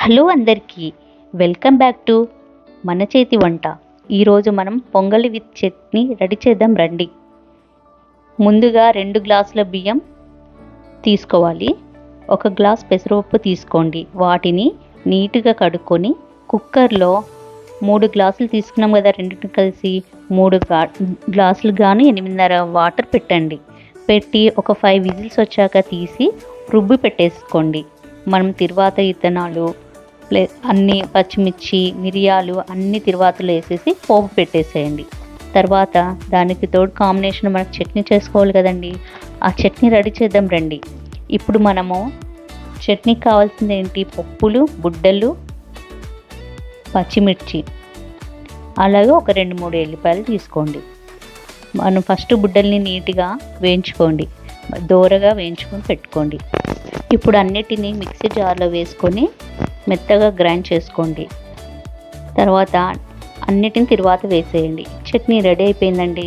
Hello అందరికీ, welcome back to మన చేతి వంట. ఈరోజు మనం పొంగలి విత్ చట్నీ రెడీ చేద్దాం రండి. ముందుగా 2 గ్లాసుల బియ్యం తీసుకోవాలి. 1 గ్లాస్ పెసరపప్పు తీసుకోండి. వాటిని నీట్గా కడుక్కొని కుక్కర్లో 3 గ్లాసులు తీసుకున్నాం కదా, రెండింటిని కలిసి 3 గ్లాసులు గాను 8:30 వాటర్ పెట్టండి. పెట్టి ఒక 5 విజిల్స్ వచ్చాక తీసి రుబ్బి పెట్టేసుకోండి. మనం తిరువాత ఇత్తనాలు అన్ని పచ్చిమిర్చి మిరియాలు అన్ని తిరువాతలో వేసేసి పోపు పెట్టేసేయండి. తర్వాత దానికి తోడు కాంబినేషన్ మనకు చట్నీ చేసుకోవాలి కదండి. ఆ చట్నీ రెడీ చేద్దాం రండి. ఇప్పుడు మనము చట్నీకి కావాల్సింది ఏంటి, పప్పులు, బుడ్డలు, పచ్చిమిర్చి, అలాగే ఒక 2-3 ఎల్లిపాయలు తీసుకోండి. మనం ఫస్ట్ బుడ్డల్ని నీట్గా వేయించుకోండి, దోరగా వేయించుకొని పెట్టుకోండి. ఇప్పుడు అన్నిటినీ మిక్సీ జార్లో వేసుకొని మెత్తగా గ్రైండ్ చేసుకోండి. తర్వాత అన్నిటిని తిరువాత వేసేయండి. చట్నీ రెడీ అయిపోయిందండి.